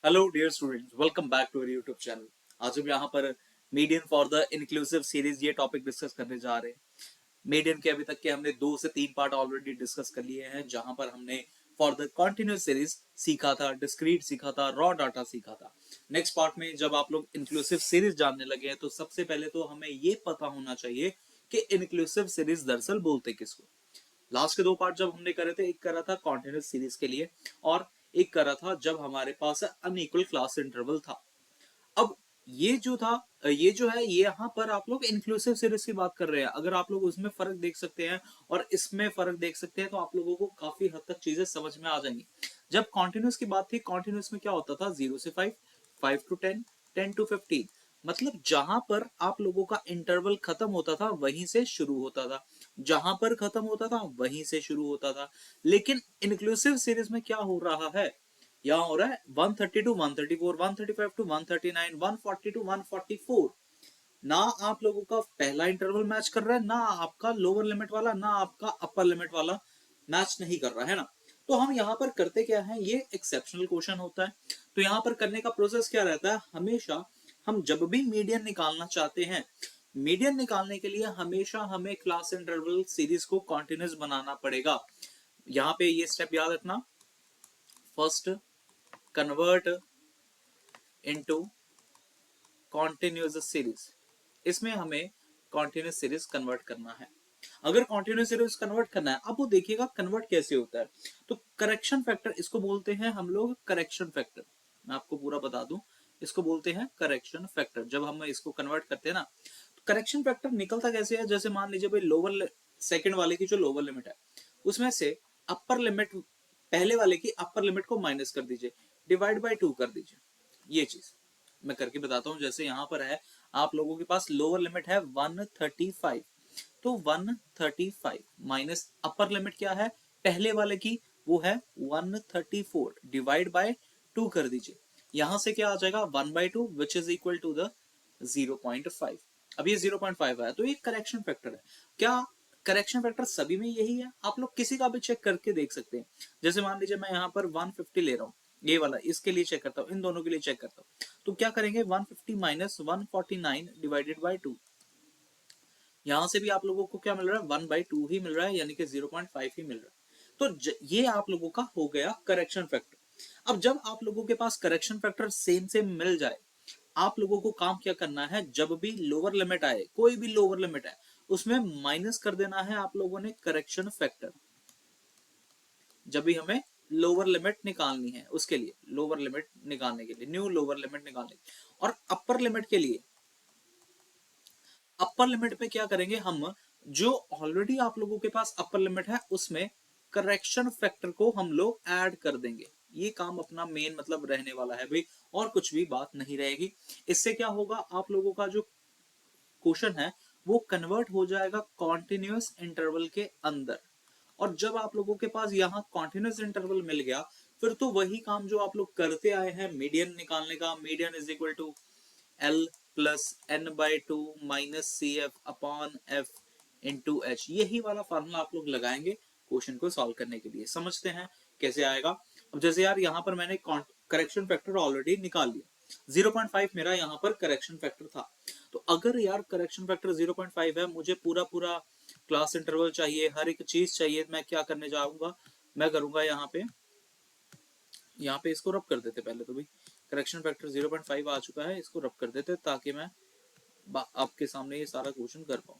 Hello dear students, welcome back to our YouTube channel. आज हम यहाँ पर median for the inclusive series ये टॉपिक डिस्कस करने जा रहे हैं। मीडियन के अभी तक के हमने 2 से 3 पार्ट ऑलरेडी डिस्कस कर लिए हैं, जहां पर हमने फॉर द कॉन्टिन्यूस सीरीज सीखा था, डिस्क्रीट सीखा था, रॉ डाटा सीखा था। नेक्स्ट पार्ट में जब आप लोग इंक्लूसिव सीरीज जानने लगे हैं तो सबसे पहले तो हमें ये पता होना चाहिए कि इंक्लूसिव सीरीज दरअसल बोलते किसको। लास्ट के 2 पार्ट जब हमने करे थे, एक करा था कॉन्टिन्यूस सीरीज के लिए और एक करा था जब हमारे पास अनइक्वल क्लास इंटरवल था। अब ये जो था, ये जो है, ये यहाँ पर आप लोग इंक्लूसिव सीरीज की बात कर रहे हैं। अगर आप लोग उसमें फर्क देख सकते हैं और इसमें फर्क देख सकते हैं तो आप लोगों को काफी हद तक चीजें समझ में आ जाएंगी। जब कॉन्टिन्यूस की बात थी, कॉन्टिन्यूस में क्या होता था, 0 से 5, 5 to 10, 10 to 15। मतलब जहां पर आप लोगों का इंटरवल खत्म होता था वहीं से शुरू होता था, जहां पर खत्म होता था वहीं से शुरू होता था। लेकिन इंक्लूसिव सीरीज में क्या हो रहा है, यहाँ हो रहा है 130 to 134, 135 to 139, 140 to 144। ना आप लोगों का पहला इंटरवल मैच कर रहा है, ना आपका लोअर लिमिट वाला, ना आपका अपर लिमिट वाला मैच नहीं कर रहा है ना। तो हम यहाँ पर करते क्या है, ये एक्सेप्शनल क्वेश्चन होता है। तो यहाँ पर करने का प्रोसेस क्या रहता है, हमेशा हम जब भी मीडियन निकालना चाहते हैं, मीडियन निकालने के लिए हमेशा हमें क्लास इंटरवल सीरीज को कॉन्टिन्यूस बनाना पड़ेगा। यहाँ पे ये स्टेप याद रखना, first convert into continuous series. इसमें हमें कॉन्टिन्यूस सीरीज कन्वर्ट करना है। अगर कॉन्टिन्यूस सीरीज कन्वर्ट करना है, अब वो देखिएगा कन्वर्ट कैसे होता है। तो करेक्शन फैक्टर इसको बोलते हैं हम लोग, करेक्शन फैक्टर। मैं आपको पूरा बता दूं, इसको बोलते हैं करेक्शन फैक्टर। जब हम इसको कन्वर्ट करते हैं ना, तो करेक्शन फैक्टर निकलता कैसे है, जैसे मान लीजिए भाई लोअर सेकंड वाले की जो लोअर लिमिट है उसमें से अपर लिमिट, पहले वाले की अपर लिमिट को माइनस कर दीजिए, डिवाइड बाय 2 कर दीजिए। ये चीज मैं करके बताता हूं। जैसे यहां पर है, आप लोगों के पास लोअर लिमिट है 135, तो 135 माइनस अपर लिमिट क्या है पहले वाले की, वो है 134, डिवाइड बाय 2 कर दीजिए। यहां से क्या आ जाएगा, 1/2 which is equal to the 0.5। अब ये 0.5 आया तो ये करेक्शन फैक्टर है। क्या करेक्शन फैक्टर सभी में यही है? आप लोग किसी का भी चेक करके देख सकते हैं। जैसे मान लीजिए मैं यहाँ पर 150 ले रहा हूँ, ये वाला, इसके लिए चेक करता हूँ, इन दोनों के लिए चेक करता हूँ। तो क्या करेंगे, 150 माइनस 149 डिवाइडेड बाय 2। यहां से भी आप लोगों को क्या मिल रहा है, 1/2 ही मिल रहा है, यानी कि 0.5 ही मिल रहा है। तो ये आप लोगों का हो गया करेक्शन फैक्टर। अब जब आप लोगों के पास करेक्शन फैक्टर सेम सेम मिल जाए, आप लोगों को काम क्या करना है, जब भी लोअर लिमिट आए, कोई भी लोअर लिमिट है, उसमें माइनस कर देना है आप लोगों ने करेक्शन फैक्टर। जब भी हमें लोअर लिमिट निकालनी है, उसके लिए लोअर लिमिट निकालने के लिए, न्यू लोअर लिमिट निकालने के लिए। और अपर लिमिट के लिए, अपर लिमिट पे क्या करेंगे हम, जो ऑलरेडी आप लोगों के पास अपर लिमिट है उसमें करेक्शन फैक्टर को हम लोग ऐड कर देंगे। ये काम अपना मेन मतलब रहने वाला है भाई, और कुछ भी बात नहीं रहेगी। इससे क्या होगा, आप लोगों का जो क्वेश्चन है वो कन्वर्ट हो जाएगा कॉन्टिन्यूस इंटरवल के अंदर। और जब आप लोगों के पास यहाँ कॉन्टिन्यूस इंटरवल मिल गया, फिर तो वही काम जो आप लोग करते आए हैं मीडियन निकालने का, median is equal to L plus n/2 minus C F upon F into H, यही वाला फॉर्मूला आप लोग लगाएंगे क्वेश्चन को सॉल्व करने के लिए। समझते हैं कैसे आएगा। अब जैसे यार यहाँ पर मैंने करेक्शन फैक्टर ऑलरेडी निकाल लिया, 0.5 मेरा यहाँ पर करेक्शन फैक्टर था। तो अगर यार करेक्शन फैक्टर 0.5 है, मुझे पूरा पूरा क्लास इंटरवल चाहिए, हर एक चीज चाहिए, मैं क्या करने जाऊंगा, मैं करूंगा यहाँ पे इसको रब कर देते पहले तो भाई। करेक्शन फैक्टर 0.5 आ चुका है, इसको रब कर देते ताकि मैं आपके सामने ये सारा क्वेश्चन कर पाऊं।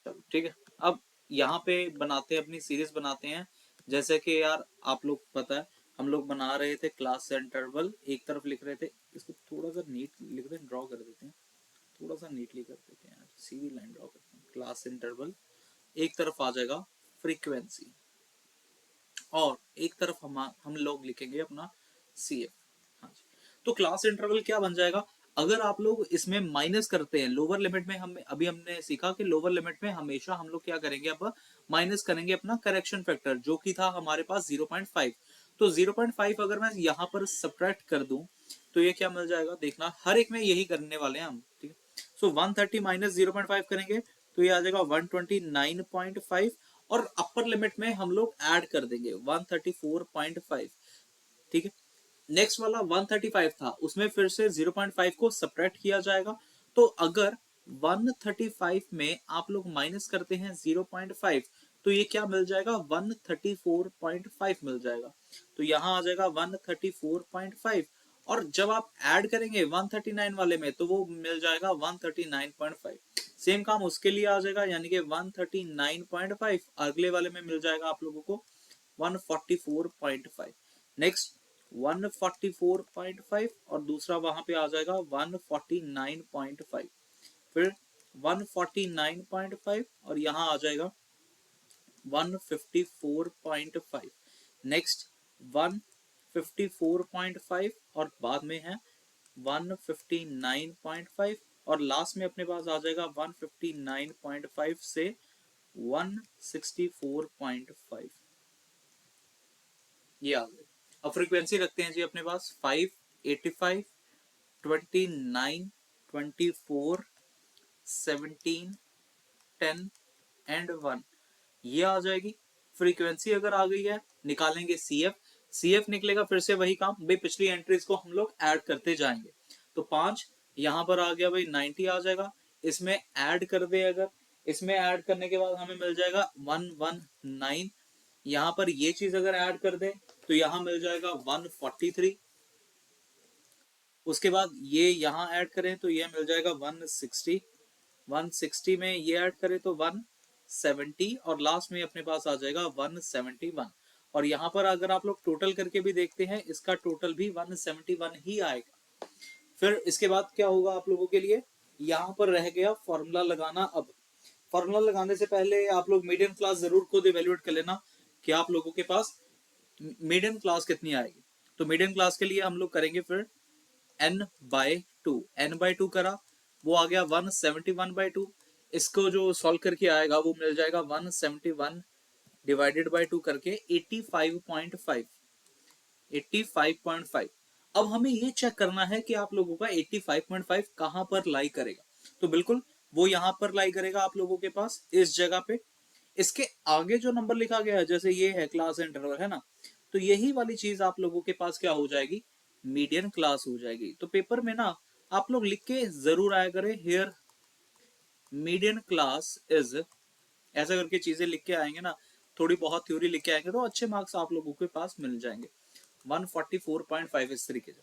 चलो ठीक है। अब यहाँ पे बनाते हैं, अपनी सीरीज बनाते हैं। जैसे कि यार आप लोग पता है, हम लोग बना रहे थे क्लास इंटरवल, एक तरफ लिख रहे थे, इसको थोड़ा सा नीट लिख दें, ड्रॉ कर देते हैं, थोड़ा सा नीटली कर देते हैं यार, सीधी लाइन ड्रॉ करते हैं। क्लास इंटरवल, एक तरफ आ जाएगा फ्रीक्वेंसी, और एक तरफ हम लोग लिखेंगे अपना सी एफ। हाँ जी। तो क्लास इंटरवल क्या बन जाएगा, अगर आप लोग इसमें माइनस करते हैं लोअर लिमिट में, हम अभी हमने सीखा कि लोअर लिमिट में हमेशा हम लोग क्या करेंगे, अब माइनस करेंगे अपना करेक्शन फैक्टर जो कि था हमारे पास 0.5। तो 0.5 अगर मैं यहाँ पर सब्ट्रैक्ट कर दूं तो ये क्या मिल जाएगा, देखना हर एक में यही करने वाले हैं हम, ठीक है। सो 130 माइनस 0.5 करेंगे तो ये आ जाएगा 129.5 और अपर लिमिट में हम लोग ऐड कर देंगे 134.5, ठीक है। नेक्स्ट वाला 135 था, उसमें फिर से 0.5 को सब्ट्रैक्ट किया जाएगा। तो अगर 135 में आप लोग माइनस करते हैं 0.5 तो ये क्या मिल जाएगा, 134.5 मिल जाएगा। तो यहां आ जाएगा 134.5 और जब आप ऐड करेंगे 139 वाले में तो वो मिल जाएगा 139.5। सेम काम उसके लिए आ जाएगा, यानी कि 139.5 अगले वाले में मिल जाएगा आप लोगों को 144.5। नेक्स्ट 144.5 और दूसरा वहां पे आ जाएगा 149.5, फिर 149.5 और यहां आ जाएगा 154.5। नेक्स्ट 154.5 और बाद में है 159.5 और लास्ट में अपने पास आ जाएगा 159.5 से 164.5, ये आ गए। अब फ्रीक्वेंसी रखते हैं जी अपने पास 5, 85, 29, 24, 17, 10 एंड 1, ये आ जाएगी। फ्रीक्वेंसी अगर आ गई है निकालेंगे CF, CF निकलेगा फिर से वही काम भाई, पिछली एंट्रीज को हम लोग ऐड करते जाएंगे। तो 5 यहाँ पर आ गया भाई, 90 आ जाएगा। इसमें ऐड कर दे, अगर इसमें ऐड करने के बाद हमें मिल जाएगा 119। यहाँ पर ये चीज अगर ऐड कर दे तो यहाँ मिल जाएगा 143। उसके बाद ये यहाँ ऐड करें तो ये मिल जाएगा 160। 160 में ये ऐड करें तो 170 और लास्ट में अपने पास आ जाएगा 171। और यहाँ पर अगर आप लोग टोटल करके भी देखते हैं इसका टोटल भी 171 ही आएगा। फिर इसके बाद क्या होगा आप लोगों के लिए, यहाँ पर रह गया फॉर्मूला लगाना। अब फॉर्मूला लगाने से पहले आप लोग मीडियन क्लास जरूर खुद इवेल्युएट कर लेना कि आप लोगों के पास मीडियन क्लास कितनी आएगी। तो मीडियन क्लास के लिए हम लोग करेंगे फिर n/2, n/2 करा, वो आ गया 171/2। इसको जो सॉल्व करके आएगा वो मिल जाएगा 171 डिवाइडेड बाय 2 करके 85.5, 85.5। अब हमें ये चेक करना है कि आप लोगों का 85.5 कहां पर लाई करेगा। तो बिल्कुल वो यहां पर लाई करेगा आप लोगों के पास इस जगह पे। इसके आगे जो नंबर लिखा गया है जैसे ये है क्लास इंटरवल है ना, तो यही वाली चीज आप लोगों के पास क्या हो जाएगी, मीडियन क्लास हो जाएगी। तो पेपर में ना आप लोग लिख के जरूर आया करें, हियर मीडियन क्लास इज, ऐसा करके चीजें लिख के आएंगे ना, थोड़ी बहुत थ्योरी लिख के आएंगे तो अच्छे मार्क्स आप लोगों के पास मिल जाएंगे। 144.5 इस तरीके से।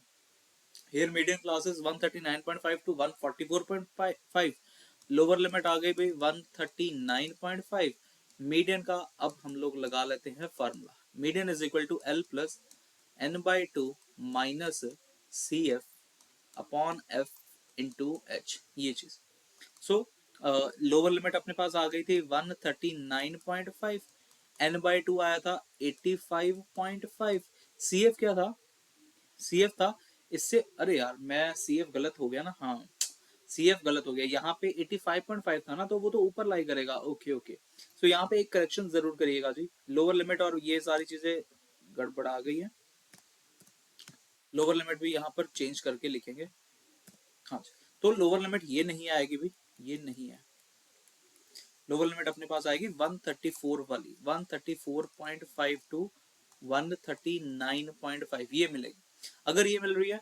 Here median class is 139.5 to 144.5, lower limit आ गई भाई 139.5। मीडियन का अब हम लोग लगा लेते हैं formula, median is equal to L plus n/2 minus CF upon F into H, ये चीज। सो लोअर लिमिट अपने पास आ गई थी 139.5, n/2 आया था 85.5, CF क्या था, CF था इससे, अरे यार मैं CF गलत हो गया ना, हाँ CF गलत हो गया, यहाँ पे 85.5 था ना तो वो तो ऊपर लाई करेगा। ओके ओके, सो यहाँ पे एक करेक्शन जरूर करिएगा जी, लोअर लिमिट और ये सारी चीजें गड़बड़ आ गई है, लोअर लिमिट भी यहाँ पर चेंज करके लिखेंगे। हाँ, तो लोअर लिमिट ये नहीं आएगी भाई, ये नहीं है, लोअर लिमिट अपने पास आएगी 134 वाली, 134.5 टू 139.5 ये मिलेगी, अगर ये मिल रही है।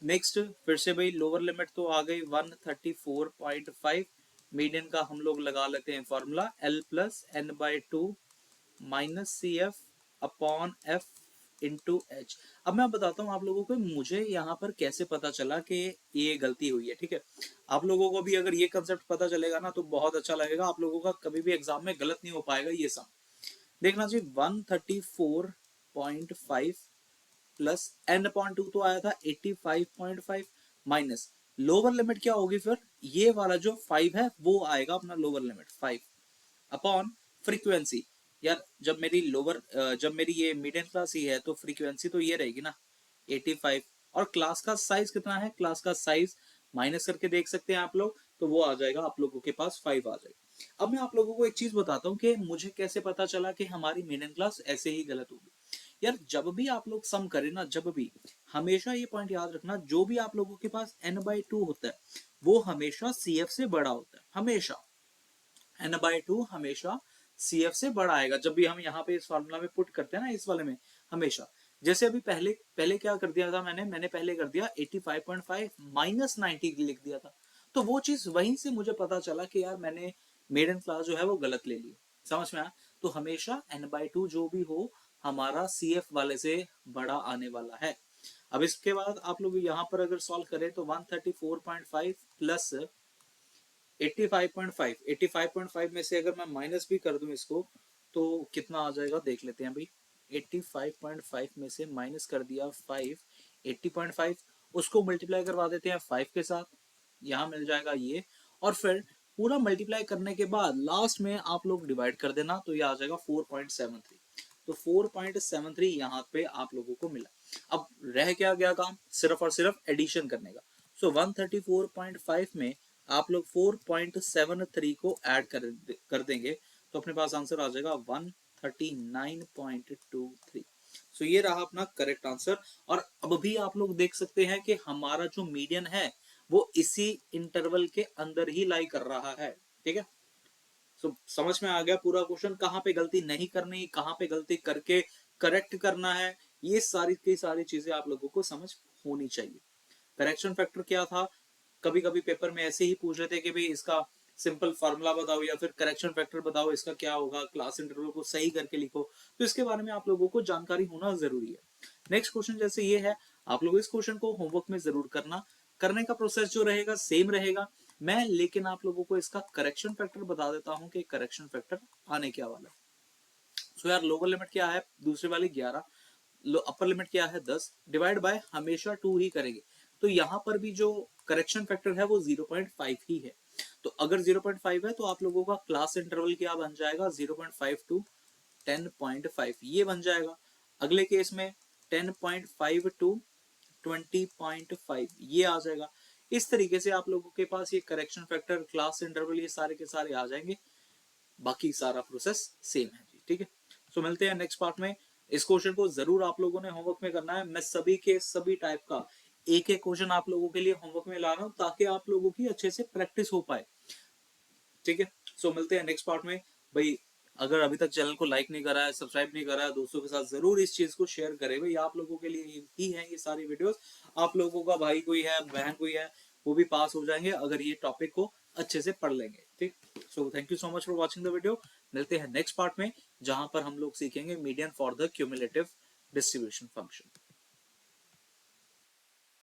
नेक्स्ट फिर से भाई लोअर लिमिट तो आ गई 134.5, मीडियन का हम लोग लगा लेते हैं formula L plus n/2 minus CF upon F into H। अब मैं बताता हूँ आप लोगों को मुझे यहाँ पर कैसे पता चला कि ये गलती हुई है, ठीक है। आप लोगों को भी अगर ये कंसेप्ट पता चलेगा ना तो बहुत अच्छा लगेगा, आप लोगों का कभी भी एग्जाम में गलत नहीं हो पाएगा ये सब। देखना जी 134.5 प्लस n/2 तो आया था 85.5 माइनस लोअर लिमिट क्या होगी, फिर ये वाला जो 5 है वो आएगा अपना लोअर लिमिट 5 अपॉन फ्रीक्वेंसी। यार जब मेरी ये मीडियन क्लास ही है तो फ्रीक्वेंसी तो ये रहेगी ना 85, और क्लास का साइज कितना है, क्लास का साइज माइनस करके देख सकते हैं आप लोग, तो वो आ जाएगा आप लोगों के पास 5 आ जाएगा। अब मैं आप लोगों को एक चीज बताता हूँ कि मुझे कैसे पता चला कि हमारी मीडियन क्लास ऐसे ही गलत होगी। यार जब भी आप लोग सम करें ना, जब भी हमेशा ये पॉइंट याद रखना, जो भी आप लोगों के पास n/2 होता है वो हमेशा CF से बड़ा होता है, हमेशा n/2 हमेशा CF से बड़ा आएगा। जब भी हम यहाँ पे इस फॉर्मूला में पुट करते हैं ना, इस वाले में हमेशा, जैसे अभी पहले पहले क्या कर दिया था मैंने पहले कर दिया 85.5 माइनस 90 लिख दिया था। तो वो चीज वहीं से मुझे पता चला कि यार मैंने मेडन क्लास जो है वो गलत ले ली। समझ में आया? तो हमेशा n/2 जो भी हो हमारा CF वाले से बड़ा आने वाला है। अब इसके बाद आप लोग यहाँ पर अगर सॉल्व करें तो 134.5 प्लस 85.5, 85.5 में से अगर मैं माइनस भी कर दूं इसको तो कितना आ जाएगा देख लेते हैं भाई। 85.5 में से माइनस कर दिया 5, 80.5, उसको मल्टीप्लाई करवा देते हैं 5 के साथ, यहाँ मिल जाएगा ये। और फिर पूरा मल्टीप्लाई करने के बाद लास्ट में आप लोग डिवाइड कर देना तो ये आ जाएगा 4.73। तो 4.73 यहाँ पे आप लोगों को मिला। अब रह क्या गया काम, सिर्फ और सिर्फ एडिशन करने का। सो 134.5 में आप लोग 4.73 को ऐड कर देंगे तो अपने पास आंसर आ जाएगा 139.23। सो ये रहा अपना करेक्ट आंसर। और अब भी आप लोग देख सकते हैं कि हमारा जो मीडियन है वो इसी इंटरवल के अंदर ही लाई कर रहा है। ठीक है, सो समझ में आ गया पूरा क्वेश्चन, कहाँ पे गलती नहीं करनी, कहाँ पे गलती करके करेक्ट करना है, ये सारी की सारी चीजें आप लोगों को समझ होनी चाहिए। करेक्शन फैक्टर क्या था, कभी कभी पेपर में ऐसे ही पूछ रहे थे कि भाई इसका सिंपल फार्मूला बताओ या फिर करेक्शन फैक्टर बताओ, इसका क्या होगा, क्लास इंटरवल को सही करके लिखो। तो इसके बारे में आप लोगों को जानकारी होना जरूरी है। नेक्स्ट क्वेश्चन जैसे ये है, आप लोग इस क्वेश्चन को होमवर्क में जरूर करना। करने का प्रोसेस जो रहेगा सेम रहेगा, मैं लेकिन आप लोगों को इसका करेक्शन फैक्टर बता देता हूं कि करेक्शन फैक्टर आने क्या वाला है। सो यार लोअर लिमिट क्या है, दूसरे वाली 11, अपर लिमिट क्या है 10, डिवाइड बाय हमेशा 2 ही करेंगे। तो यहाँ पर भी जो करेक्शन फैक्टर है वो 0.5 ही है। तो अगर 0.5 है तो आप लोगों का क्लास इंटरवल क्या बन जाएगा, 0.5 टू 10.5 ये बन जाएगा। अगले केस में 10.5 टू 20.5 ये आ जाएगा। इस तरीके से आप लोगों के पास ये करेक्शन फैक्टर, क्लास इंटरवल, ये सारे के सारे आ जाएंगे। बाकी सारा प्रोसेस सेम है जी। ठीक है, सो मिलते हैं नेक्स्ट पार्ट में। इस क्वेश्चन को जरूर आप लोगों ने होमवर्क में करना है। मैं सभी के सभी टाइप का एक एक क्वेश्चन आप लोगों के लिए होमवर्क में ला रहा हूं ताकि आप लोगों की अच्छे से प्रैक्टिस हो पाए। ठीक है, सो मिलते हैं नेक्स्ट पार्ट में। भाई अगर अभी तक चैनल को लाइक नहीं करा है, सब्सक्राइब नहीं करा है, दोस्तों के साथ जरूर इस चीज को शेयर करें। भाई आप लोगों के लिए ही है ये सारी वीडियोस। आप लोगों का भाई कोई है, बहन कोई है, वो भी पास हो जाएंगे अगर ये टॉपिक को अच्छे से पढ़ लेंगे। ठीक, so thank you so much for watching the video. मिलते हैं नेक्स्ट पार्ट में जहां पर हम लोग सीखेंगे median for the cumulative distribution function.